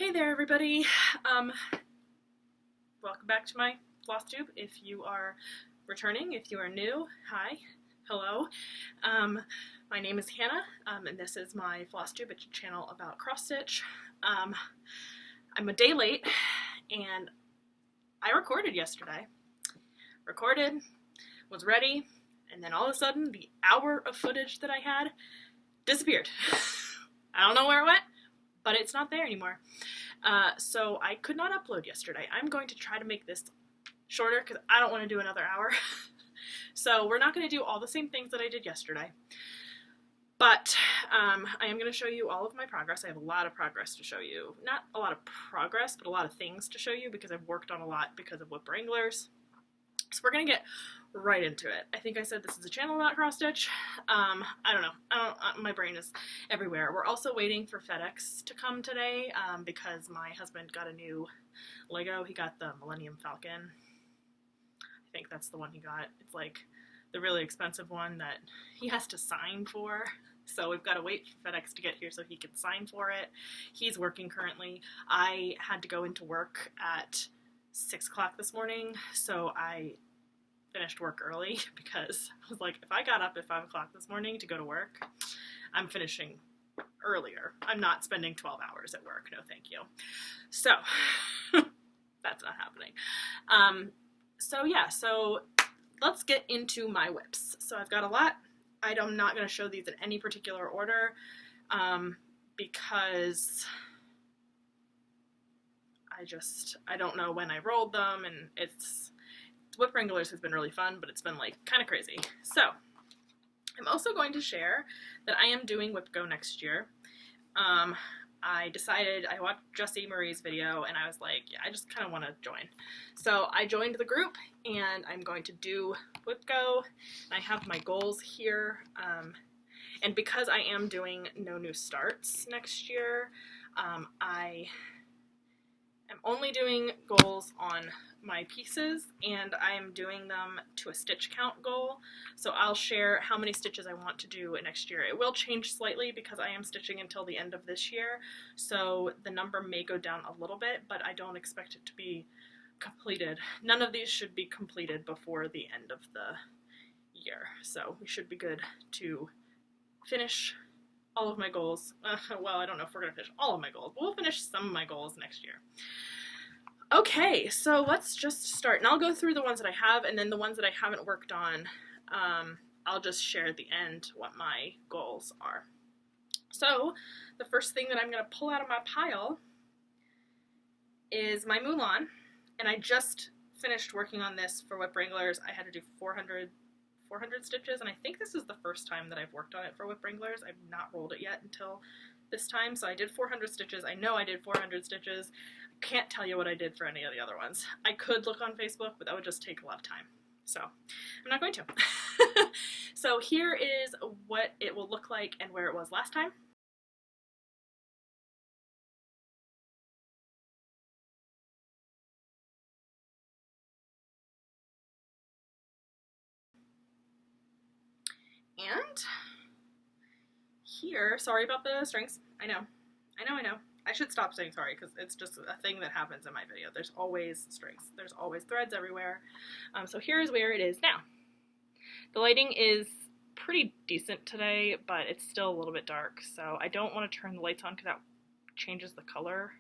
Hey there, everybody. Welcome back to my Flosstube. If you are returning, if you are new, hi, hello. My name is Hannah, and this is my Flosstube. It's a channel about cross-stitch. I'm a day late, and I recorded yesterday. Recorded, was ready, and then all of a sudden, the hour of footage that I had disappeared. I don't know where it went, but it's not there anymore. So I could not upload yesterday. I'm going to try to make this shorter because I don't want to do another hour. So we're not going to do all the same things that I did yesterday. But I am going to show you all of my progress. I have a lot of progress to show you. Not a lot of progress, but a lot of things to show you because I've worked on a lot because of whip wranglers. So we're going to get right into it. I think I said this is a channel about cross-stitch. I don't know. My brain is everywhere. We're also waiting for FedEx to come today because my husband got a new Lego. He got the Millennium Falcon. I think that's the one he got. It's like the really expensive one that he has to sign for. So we've got to wait for FedEx to get here so he can sign for it. He's working currently. I had to go into work at 6 o'clock this morning, so I finished work early because I was like, if I got up at 5 o'clock this morning to go to work, I'm finishing earlier. I'm not spending 12 hours at work. No, thank you. So that's not happening. So let's get into my whips. So I've got a lot. I'm not going to show these in any particular order because I don't know when I rolled them, and whip wranglers has been really fun, but it's been like kind of crazy. So I'm also going to share that I am doing Whip Go next year. I watched Jessie Marie's video and I was like, yeah, I just kind of want to join. So I joined the group and I'm going to do Whip Go. I have my goals here. And because I am doing no new starts next year, I am only doing goals on my pieces, and I'm doing them to a stitch count goal. So I'll share how many stitches I want to do next year. It will change slightly because I am stitching until the end of this year, so the number may go down a little bit, but I don't expect it to be completed. None of these should be completed before the end of the year, so we should be good to finish all of my goals. Well, I don't know if we're going to finish all of my goals, but we'll finish some of my goals next year. Okay, so let's just start. And I'll go through the ones that I have, and then the ones that I haven't worked on, I'll just share at the end what my goals are. So the first thing that I'm going to pull out of my pile is my Mulan. And I just finished working on this for whip wranglers. I had to do 400 stitches, and I think this is the first time that I've worked on it for whip wranglers. I've not rolled it yet until this time, so I did 400 stitches. I know I did 400 stitches. I can't tell you what I did for any of the other ones. I could look on Facebook, but that would just take a lot of time, so I'm not going to. So here is what it will look like and where it was last time. And here, sorry about the strings. I know. I should stop saying sorry because it's just a thing that happens in my video. There's always strings. There's always threads everywhere. So here's where it is now. The lighting is pretty decent today, but it's still a little bit dark. So I don't want to turn the lights on because that changes the color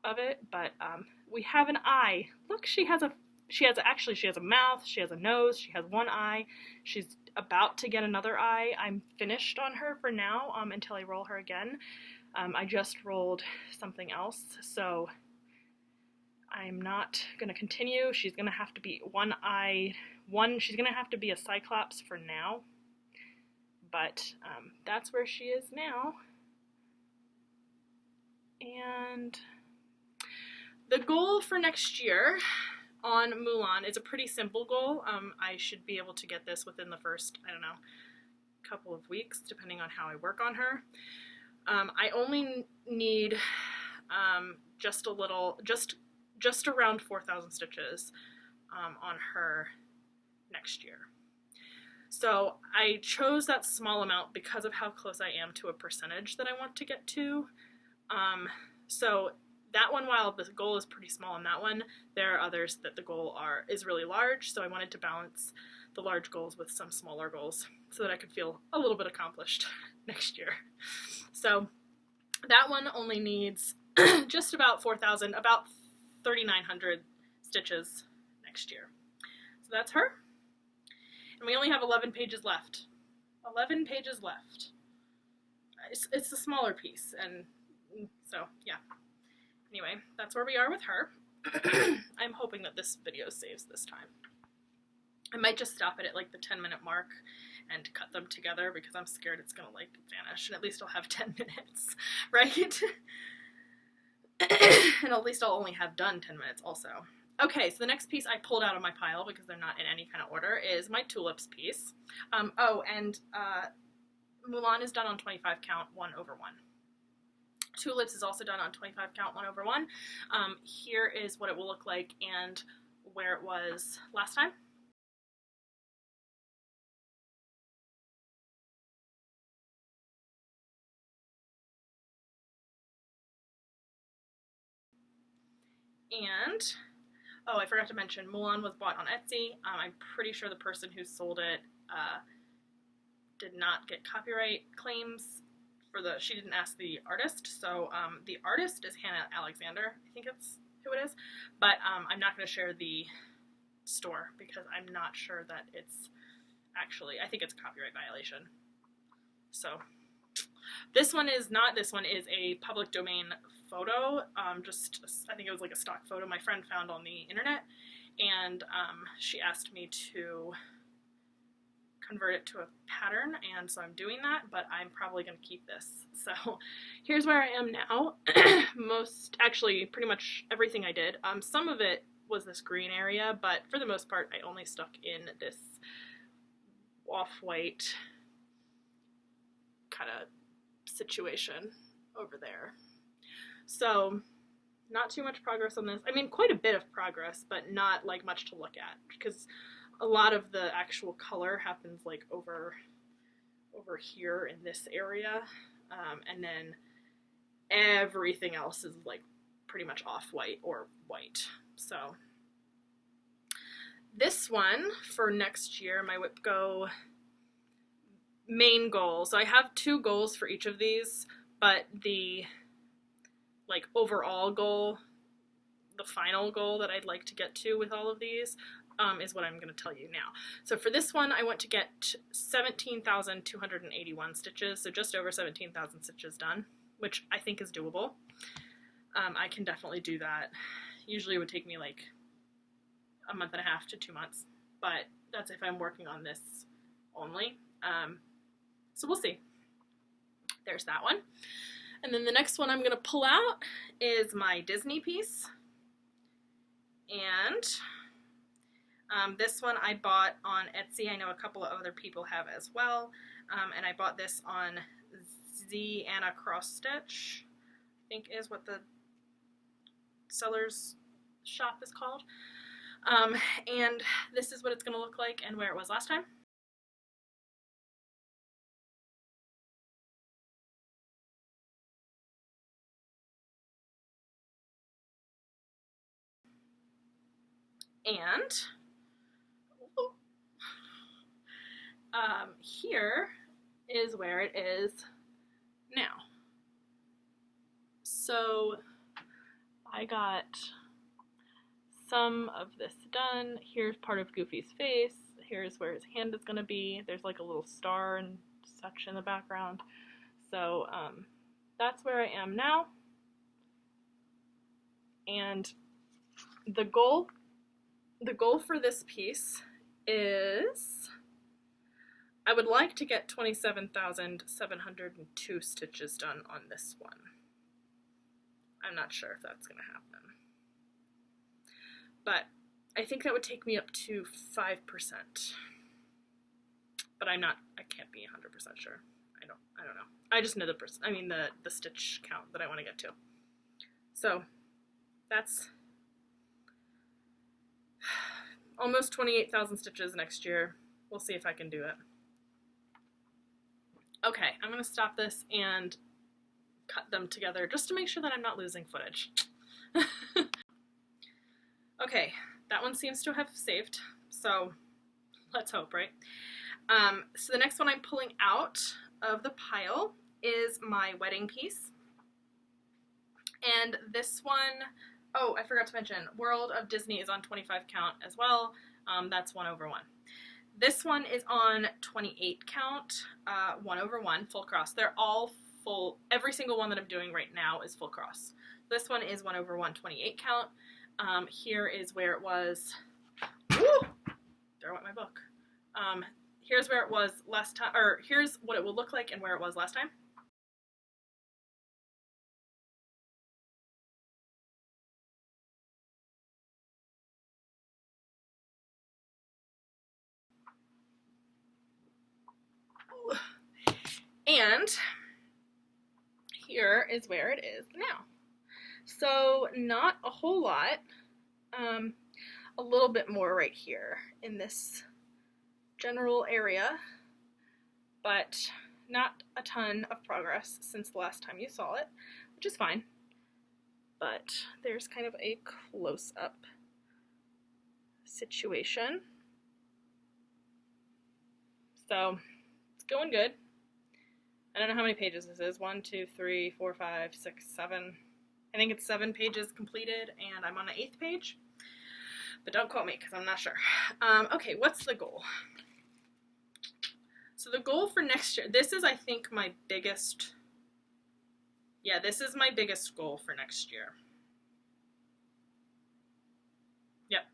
of it. But we have an eye. Look, she has a mouth, she has a nose, she has one eye. She's about to get another eye. I'm finished on her for now until I roll her again. I just rolled something else, so I'm not going to continue. She's going to have to be she's going to have to be a Cyclops for now, but that's where she is now. And the goal for next year on Mulan is a pretty simple goal. I should be able to get this within the first, I don't know, couple of weeks, depending on how I work on her. I only need just around 4,000 stitches on her next year. So I chose that small amount because of how close I am to a percentage that I want to get to. So that one, while the goal is pretty small on that one, there are others that the goal is really large, so I wanted to balance the large goals with some smaller goals so that I could feel a little bit accomplished next year. So that one only needs just about 4,000, about 3,900 stitches next year. So that's her. And we only have 11 pages left. 11 pages left. It's a smaller piece, and so yeah. Anyway, that's where we are with her. I'm hoping that this video saves this time. I might just stop it at like the 10-minute mark and cut them together because I'm scared it's gonna like vanish, and at least I'll have 10 minutes, right? And at least I'll only have done 10 minutes also. Okay, so the next piece I pulled out of my pile because they're not in any kind of order is my tulips piece. Mulan is done on 25 count 1/1. Tulips is also done on 25 count 1/1. Here is what it will look like and where it was last time. And, oh, I forgot to mention, Mulan was bought on Etsy. I'm pretty sure the person who sold it did not get copyright claims she didn't ask the artist, so the artist is Hannah Alexander, I think it's who it is, but I'm not going to share the store because I'm not sure that it's actually, I think it's a copyright violation. So this one is not, this one is a public domain photo, I think it was like a stock photo my friend found on the internet, and she asked me to convert it to a pattern, and so I'm doing that, but I'm probably going to keep this. So here's where I am now. Actually pretty much everything I did. Some of it was this green area, but for the most part I only stuck in this off-white kind of situation over there. So not too much progress on this. I mean, quite a bit of progress, but not like much to look at because a lot of the actual color happens like over here in this area, and then everything else is like pretty much off-white or white. So this one for next year, my Whip Go main goal. So I have 2 goals for each of these, but the like overall goal, the final goal that I'd like to get to with all of these is what I'm going to tell you now. So for this one, I want to get 17,281 stitches, so just over 17,000 stitches done, which I think is doable. I can definitely do that. Usually it would take me like a month and a half to 2 months, but that's if I'm working on this only. So we'll see. There's that one. And then the next one I'm going to pull out is my Disney piece. And this one I bought on Etsy. I know a couple of other people have as well. And I bought this on Anna Cross Stitch, I think is what the seller's shop is called. And this is what it's going to look like and where it was last time. And here is where it is now. So I got some of this done. Here's part of Goofy's face. Here's where his hand is going to be. There's like a little star and such in the background. So that's where I am now. And the goal for this piece is I would like to get 27,702 stitches done on this one. I'm not sure if that's going to happen. But I think that would take me up to 5%. But I can't be 100% sure. I don't know. I just know the stitch count that I want to get to. So that's almost 28,000 stitches next year. We'll see if I can do it. Okay, I'm going to stop this and cut them together just to make sure that I'm not losing footage. Okay, that one seems to have saved, so let's hope, right? So the next one I'm pulling out of the pile is my wedding piece. And this one, oh, I forgot to mention, World of Disney is on 25 count as well. That's 1/1. This one is on 28 count, 1/1, full cross. They're all full, every single one that I'm doing right now is full cross. This one is 1/1, 28 count. Here is where it was, woo! There went my book. Here's where it was last time, or here's what it will look like and where it was last time. And here is where it is now. So not a whole lot, a little bit more right here in this general area, but not a ton of progress since the last time you saw it, which is fine. But there's kind of a close-up situation. So it's going good. I don't know how many pages this is. 1, 2, 3, 4, 5, 6, 7. I think it's 7 pages completed, and I'm on the 8th page. But don't quote me, because I'm not sure. Okay, what's the goal? So the goal for next year, this is, I think, my biggest, yeah, this is my biggest goal for next year. Yep.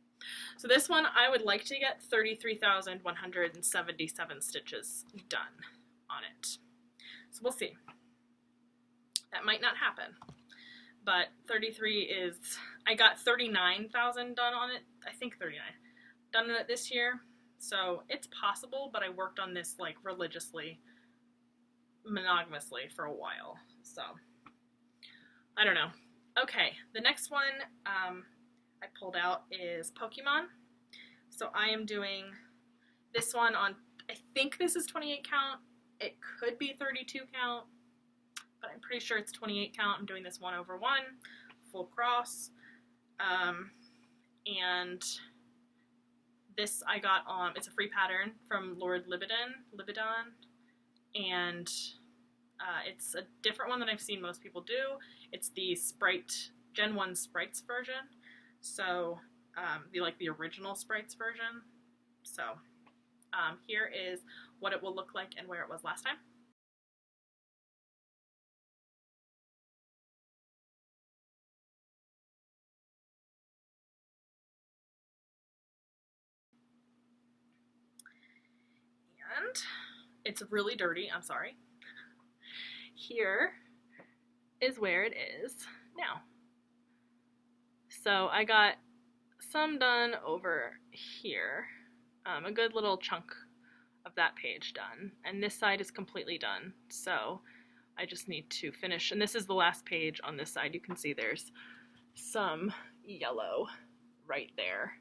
So this one, I would like to get 33,177 stitches done on it. So we'll see. That might not happen. But 33 is, I got 39,000 done on it. I think 39 done on it this year. So it's possible, but I worked on this like religiously, monogamously for a while. So I don't know. Okay, the next one I pulled out is Pokemon. So I am doing this one on, I think this is 28 count. It could be 32 count, but I'm pretty sure it's 28 count. I'm doing this 1/1, full cross. And this I got on, it's a free pattern from Lord Libidon, and it's a different one than I've seen most people do. It's the Sprite, Gen 1 Sprites version, so the original Sprites version. So here is what it will look like and where it was last time. And it's really dirty, I'm sorry. Here is where it is now. So I got some done over here, a good little chunk of that page done, and this side is completely done, so I just need to finish, and this is the last page on this side. You can see there's some yellow right there.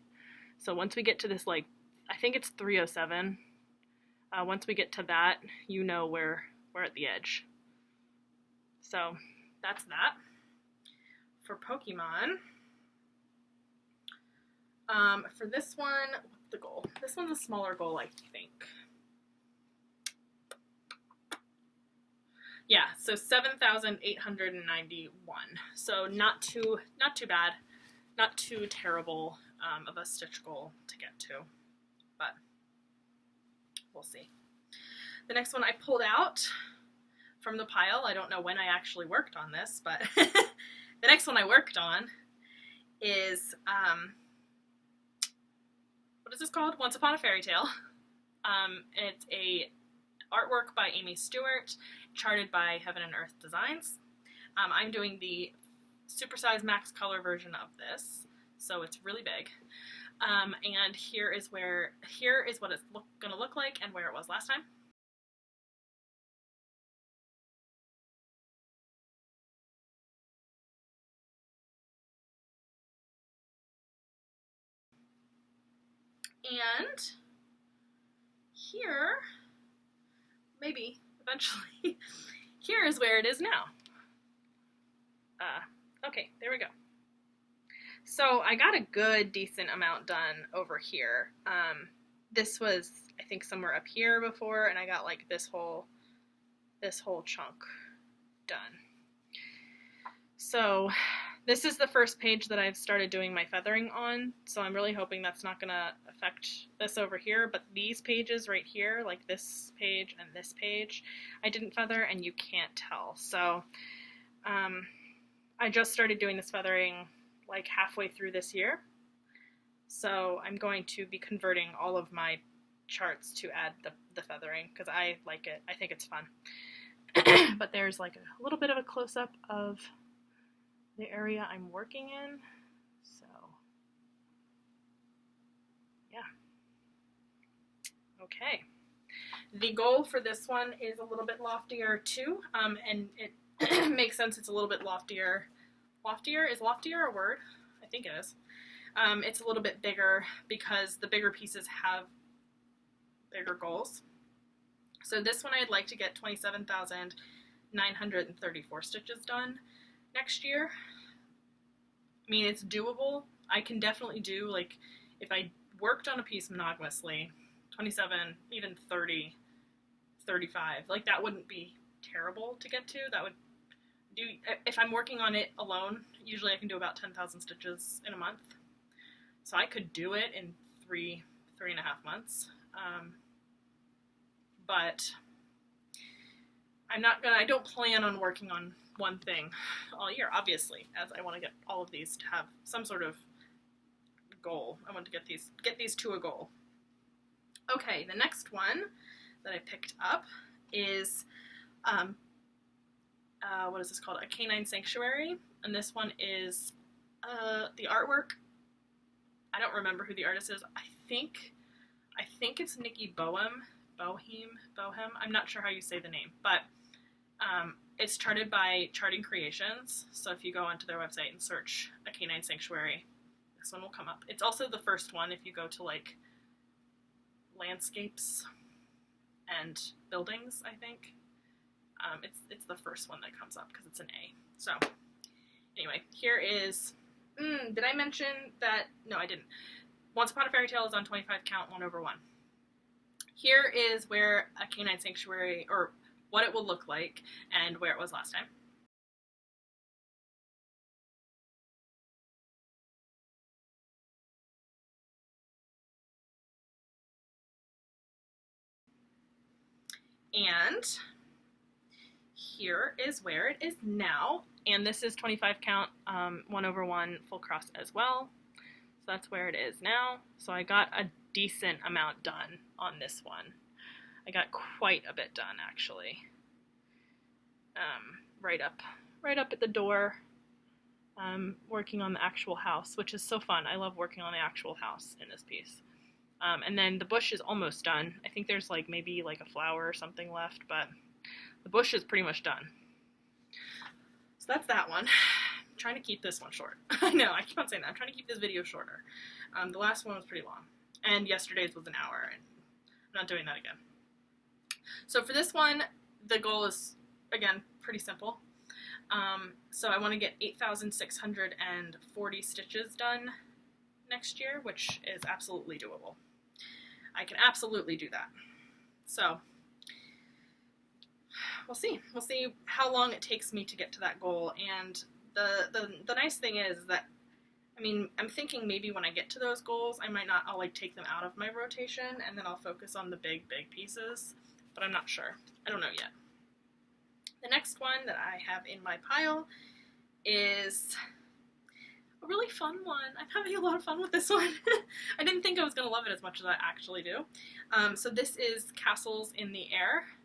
So once we get to this, like, I think it's 307, once we get to that, you know we're at the edge. So that's that. For Pokemon, for this one, what's the goal? This one's a smaller goal, I think. Yeah, so 7,891. So not too bad, not too terrible of a stitch goal to get to, but we'll see. The next one I pulled out from the pile. I don't know when I actually worked on this, but the next one I worked on is what is this called? Once Upon a Fairy Tale. And it's a artwork by Amy Stewart, charted by Heaven and Earth Designs. I'm doing the supersize max color version of this, so it's really big. And here is what it's going to look like and where it was last time. And here, maybe eventually, here is where it is now. Okay, there we go. So I got a good, decent amount done over here. This was, I think, somewhere up here before, and I got like this whole chunk done. So this is the first page that I've started doing my feathering on, so I'm really hoping that's not going to affect this over here, but these pages right here, like this page and this page, I didn't feather, and you can't tell. So I just started doing this feathering like halfway through this year, so I'm going to be converting all of my charts to add the feathering because I like it. I think it's fun. But there's like a little bit of a close-up of the area I'm working in, so yeah. Okay, the goal for this one is a little bit loftier too, and it makes sense. It's a little bit loftier. Is loftier a word? I think it is. It's a little bit bigger because the bigger pieces have bigger goals. So this one I'd like to get 27,934 stitches done next year. I mean, it's doable. I can definitely do, like, if I worked on a piece monogamously, 27, even 30, 35, like that wouldn't be terrible to get to. That would do, if I'm working on it alone, usually I can do about 10,000 stitches in a month. So I could do it in 3.5 months. But I don't plan on working on one thing all year, obviously, as I want to get all of these to have some sort of goal. I want to get these to a goal. Okay, the next one that I picked up is, what is this called? A Canine Sanctuary, and this one is the artwork. I don't remember who the artist is. I think it's Nikki Bohem. I'm not sure how you say the name, but it's charted by Charting Creations. So if you go onto their website and search A Canine Sanctuary, this one will come up. It's also the first one if you go to like landscapes and buildings, I think. It's the first one that comes up because it's an A. So anyway, here is, did I mention that? No, I didn't. Once Upon a Fairy Tale is on 25 count 1/1. Here is where A Canine Sanctuary, or what it will look like, and where it was last time. And here is where it is now, and this is 25 count 1/1 full cross as well. So that's where it is now. So I got a decent amount done on this one. I got quite a bit done, actually. Right up at the door, working on the actual house, which is so fun. I love working on the actual house in this piece. And then the bush is almost done. I think there's like maybe like a flower or something left, but the bush is pretty much done. So that's that one. I'm trying to keep this one short. I know, I keep on saying that. I'm trying to keep this video shorter. The last one was pretty long, and yesterday's was an hour, and I'm not doing that again. So for this one, the goal is, again, pretty simple. So I want to get 8,640 stitches done next year, which is absolutely doable. I can absolutely do that. So we'll see. We'll see how long it takes me to get to that goal. And the nice thing is that, I mean, I'm thinking maybe when I get to those goals, I'll like take them out of my rotation, and then I'll focus on the big pieces, but I'm not sure. I don't know yet. The next one that I have in my pile is a really fun one. I'm having a lot of fun with this one. I didn't think I was going to love it as much as I actually do. So this is Castles in the Air.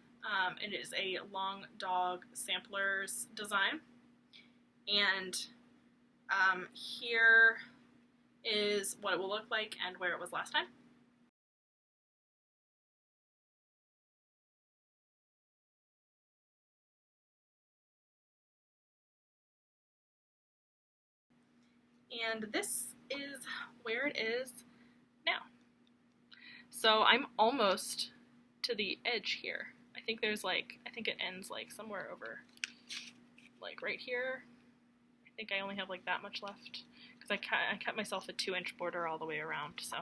It is a Long Dog Samplers design. And here is what it will look like and where it was last time. And this is where it is now. So I'm almost to the edge here. I think it ends like somewhere over, like right here. I think I only have like that much left because I cut myself a 2-inch border all the way around. So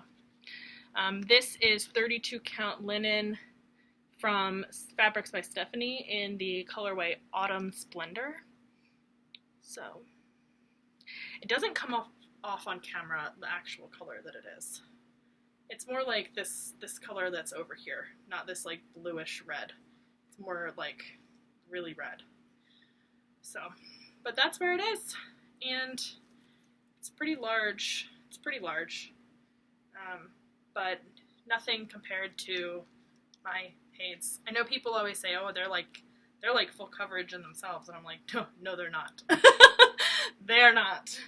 this is 32 count linen from Fabrics by Stephanie in the colorway Autumn Splendor. So it doesn't come off on camera the actual color that it is. It's more like this color that's over here, not this like bluish red. It's more like really red. So, but that's where it is, and it's pretty large. It's pretty large, but nothing compared to my Hades. I know people always say, "Oh, they're like full coverage in themselves," and I'm like, no, they're not. They are not.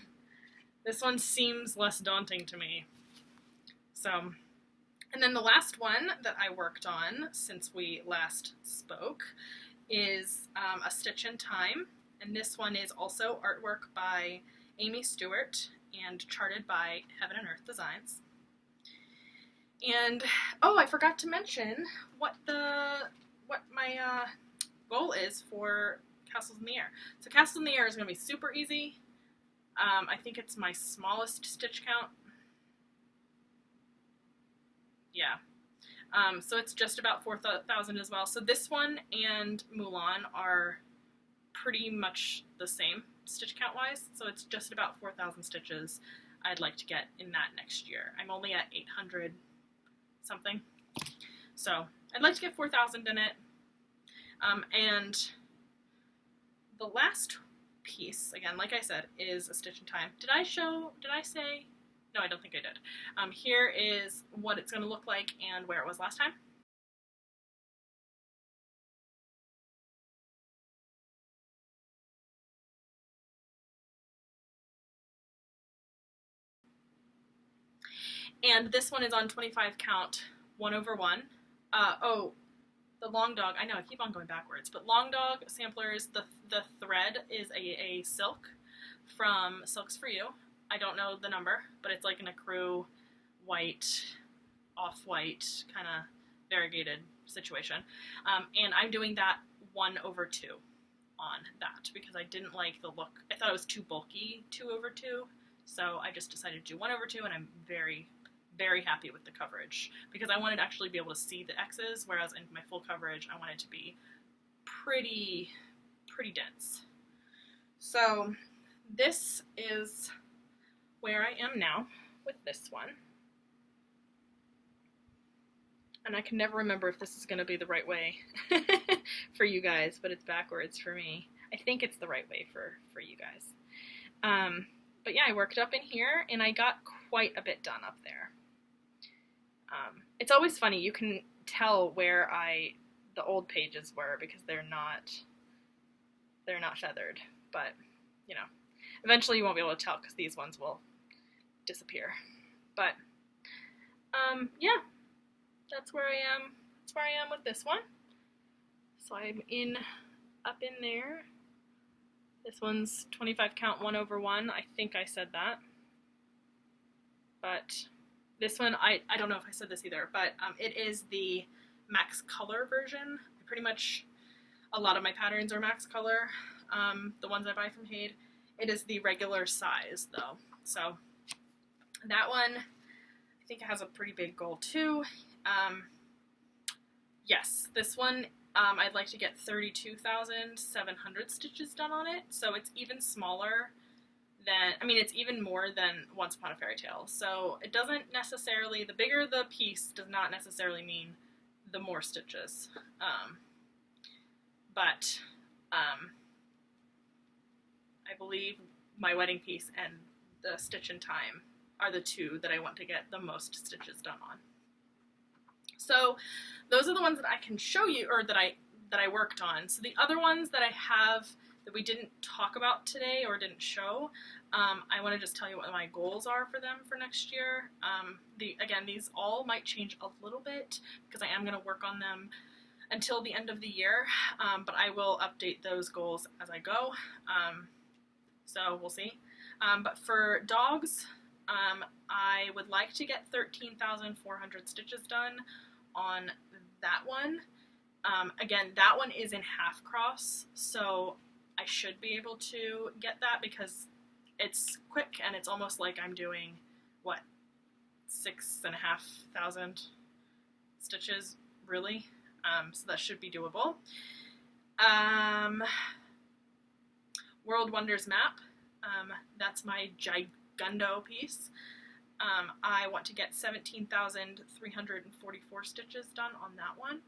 This one seems less daunting to me. So, and then the last one that I worked on since we last spoke is A Stitch in Time, and this one is also artwork by Amy Stewart and charted by Heaven and Earth Designs. And oh, I forgot to mention what my goal is for Castles in the Air. So Castles in the Air is going to be super easy. I think it's my smallest stitch count. Yeah. So it's just about 4,000 as well. So this one and Mulan are pretty much the same stitch count wise. So it's just about 4,000 stitches I'd like to get in that next year. I'm only at 800 something. So I'd like to get 4,000 in it. And the last piece, again, like I said, is A Stitch in Time. Did I say? No, I don't think I did. Here is what it's going to look like and where it was last time. And this one is on 25 count, 1/1. Oh, the Long Dog, I know I keep on going backwards, but Long Dog samplers, the thread is a silk from Silks For You. I don't know the number, but it's like an ecru white, off-white kind of variegated situation. And I'm doing that 1/2 on that because I didn't like the look. I thought it was too bulky, 2/2. So I just decided to do 1/2, and I'm very, very happy with the coverage because I wanted to actually be able to see the X's, whereas in my full coverage, I wanted to be pretty dense. So this is where I am now with this one. And I can never remember if this is going to be the right way for you guys, but it's backwards for me. I think it's the right way for you guys. But yeah, I worked up in here, and I got quite a bit done up there. It's always funny, you can tell where the old pages were because they're not feathered, but you know, eventually you won't be able to tell because these ones will disappear. But yeah, that's where I am. That's where I am with this one. So I'm up in there. This one's 25 count, 1/1. I think I said that. But this one, I don't know if I said this either, but it is the max color version. Pretty much a lot of my patterns are max color. The ones I buy from Hade. It is the regular size though. So that one, I think it has a pretty big goal too. Yes, this one, I'd like to get 32,700 stitches done on it. So it's even smaller than, I mean, it's even more than Once Upon a Fairy Tale. So it doesn't necessarily, the bigger the piece does not necessarily mean the more stitches. But I believe my wedding piece and the Stitch in Time are the two that I want to get the most stitches done on. So those are the ones that I can show you, or that I worked on. So the other ones that I have that we didn't talk about today or didn't show, I want to just tell you what my goals are for them for next year. Again, these all might change a little bit because I am going to work on them until the end of the year, but I will update those goals as I go. So we'll see. But for dogs, I would like to get 13,400 stitches done on that one. Again, that one is in half cross, so I should be able to get that because it's quick, and it's almost like I'm doing, what, 6,500 stitches, really? So that should be doable. World Wonders map, that's my Gigundo piece. I want to get 17,344 stitches done on that one.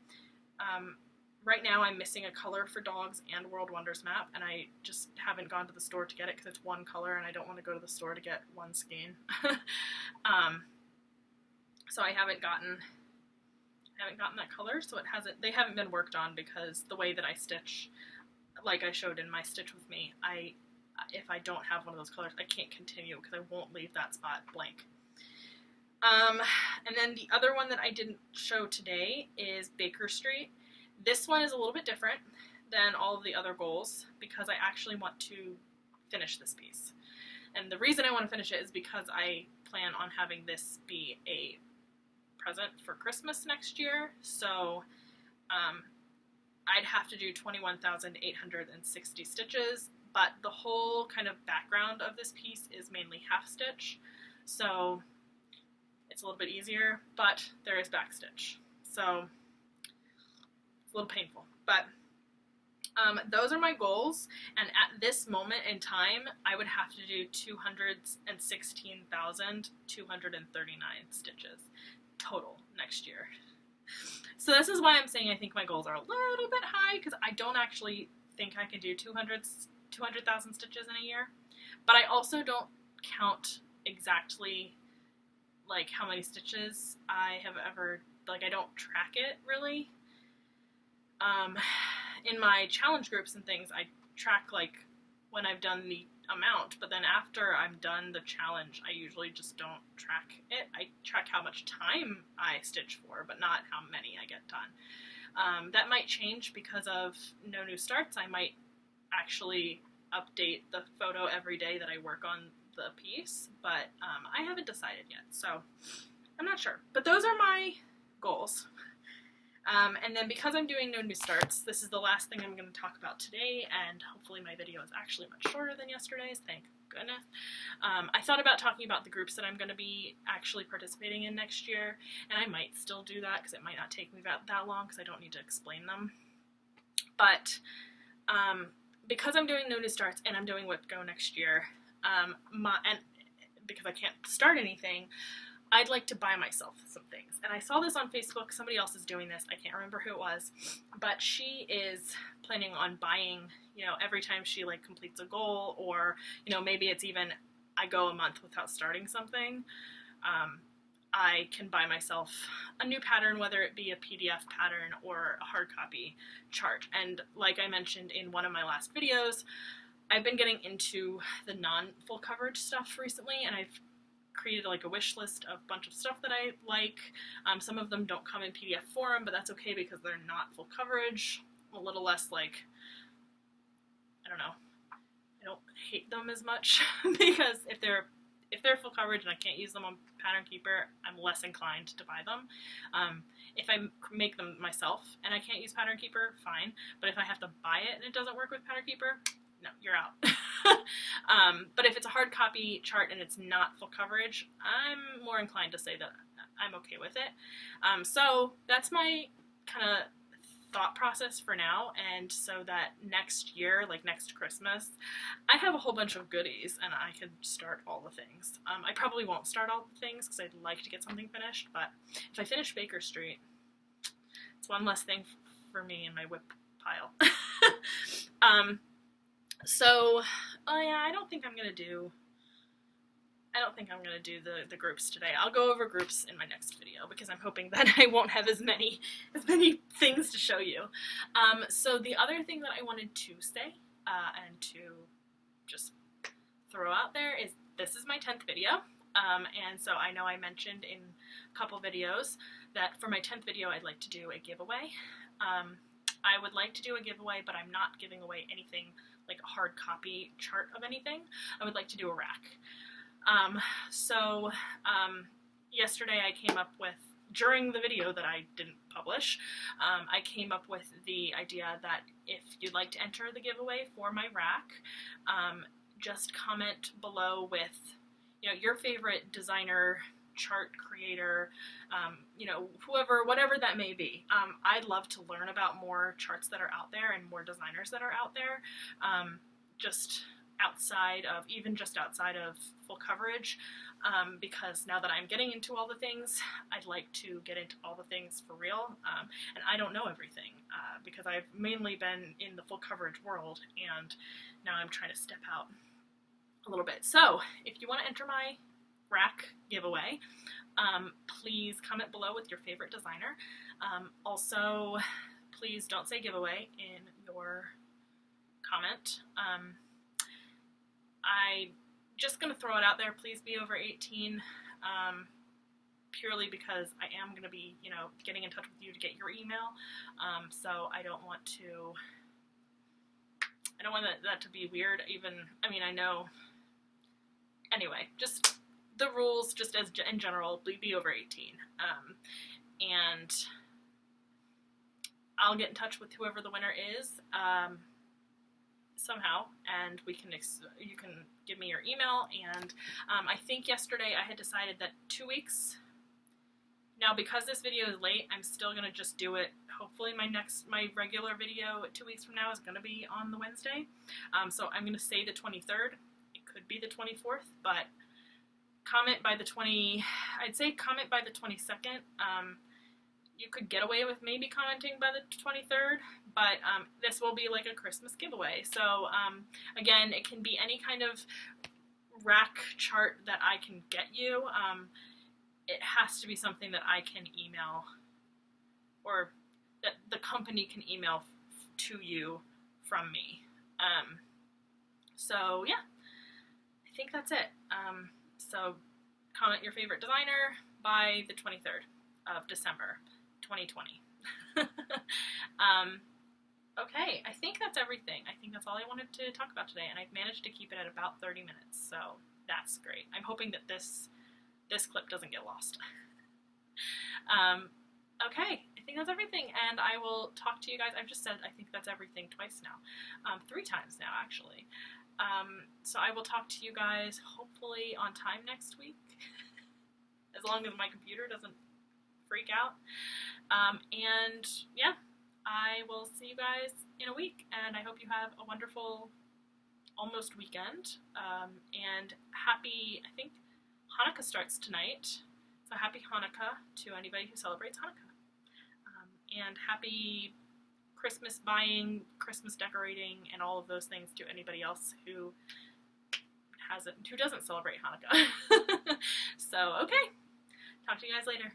Right now I'm missing a color for dogs and World Wonders map, and I just haven't gone to the store to get it because it's one color and I don't want to go to the store to get one skein. So I haven't gotten that color, so they haven't been worked on, because the way that I stitch, like I showed in my Stitch With Me, if I don't have one of those colors, I can't continue because I won't leave that spot blank. And then the other one that I didn't show today is Baker Street. This one is a little bit different than all of the other goals because I actually want to finish this piece. And the reason I want to finish it is because I plan on having this be a present for Christmas next year. So I'd have to do 21,860 stitches, but the whole kind of background of this piece is mainly half stitch. So it's a little bit easier, but there is backstitch. So it's a little painful, but those are my goals, and at this moment in time, I would have to do 216,239 stitches total next year. So this is why I'm saying I think my goals are a little bit high, because I don't actually think I can do 200,000 stitches in a year, but I also don't count exactly like how many stitches I have ever, like I don't track it really. In my challenge groups and things, I track like when I've done the amount, but then after I'm done the challenge, I usually just don't track it. I track how much time I stitch for, but not how many I get done. That might change because of no new starts. I might actually update the photo every day that I work on the piece, but I haven't decided yet, so I'm not sure. But those are my goals. And then because I'm doing no new starts, this is the last thing I'm going to talk about today, and hopefully my video is actually much shorter than yesterday's, thank goodness. I thought about talking about the groups that I'm going to be actually participating in next year, and I might still do that because it might not take me that long because I don't need to explain them. But because I'm doing no new starts and I'm doing Whip Go next year, and because I can't start anything, I'd like to buy myself some things. And I saw this on Facebook, somebody else is doing this, I can't remember who it was, but she is planning on buying, you know, every time she like completes a goal, or, you know, maybe it's even I go a month without starting something, I can buy myself a new pattern, whether it be a PDF pattern or a hard copy chart. And like I mentioned in one of my last videos, I've been getting into the non-full coverage stuff recently, and I've created like a wish list of a bunch of stuff that I like. Some of them don't come in PDF form, but that's okay because they're not full coverage. A little less like, I don't know, I don't hate them as much because if they're full coverage and I can't use them on Pattern Keeper, I'm less inclined to buy them. If I make them myself and I can't use Pattern Keeper, fine, but if I have to buy it and it doesn't work with Pattern Keeper, no, you're out. But if it's a hard copy chart and it's not full coverage, I'm more inclined to say that I'm okay with it. So that's my kind of thought process for now, and so that next year, like next Christmas, I have a whole bunch of goodies and I can start all the things. I probably won't start all the things because I'd like to get something finished, but if I finish Baker Street, it's one less thing for me in my whip pile. So, yeah, I don't think I'm gonna do the groups today. I'll go over groups in my next video because I'm hoping that I won't have as many things to show you. So the other thing that I wanted to say and to just throw out there is this is my 10th video. And so I know I mentioned in a couple videos that for my 10th video I'd like to do a giveaway. I would like to do a giveaway, but I'm not giving away anything like a hard copy chart of anything. I would like to do a rack. Yesterday I came up with, during the video that I didn't publish, I came up with the idea that if you'd like to enter the giveaway for my rack, just comment below with, you know, your favorite designer, chart creator, you know, whoever, whatever that may be. I'd love to learn about more charts that are out there and more designers that are out there, just outside of, even just outside of full coverage, because now that I'm getting into all the things, I'd like to get into all the things for real, and I don't know everything, because I've mainly been in the full coverage world, and now I'm trying to step out a little bit. So if you want to enter my rack giveaway, please comment below with your favorite designer. Also, please don't say giveaway in your comment. I'm just going to throw it out there, please be over 18, purely because I am going to be, you know, getting in touch with you to get your email, so I don't want that to be weird, even, I mean, I know, anyway, just the rules, just as in general, be over 18, and I'll get in touch with whoever the winner is, somehow, and you can give me your email, and I think yesterday I had decided that 2 weeks. Now, because this video is late, I'm still going to just do it. Hopefully my regular video 2 weeks from now is going to be on the Wednesday, so I'm going to say the 23rd. It could be the 24th, but comment by the I'd say comment by the 22nd. You could get away with maybe commenting by the 23rd, but this will be like a Christmas giveaway. So again, it can be any kind of rack chart that I can get you. It has to be something that I can email, or that the company can email to you from me. So yeah, I think that's it. So comment your favorite designer by the 23rd of December 2020. Okay, I think that's everything. I think that's all I wanted to talk about today, and I've managed to keep it at about 30 minutes, so that's great. I'm hoping that this clip doesn't get lost. Okay, I think that's everything, and I will talk to you guys. I've just said I think that's everything twice now. 3 times now, actually. So I will talk to you guys hopefully on time next week, as long as my computer doesn't freak out. And yeah, I will see you guys in a week, and I hope you have a wonderful almost weekend, and happy, I think Hanukkah starts tonight, so happy Hanukkah to anybody who celebrates Hanukkah, and happy Christmas buying, Christmas decorating, and all of those things to anybody else who doesn't celebrate Hanukkah. So okay, talk to you guys later.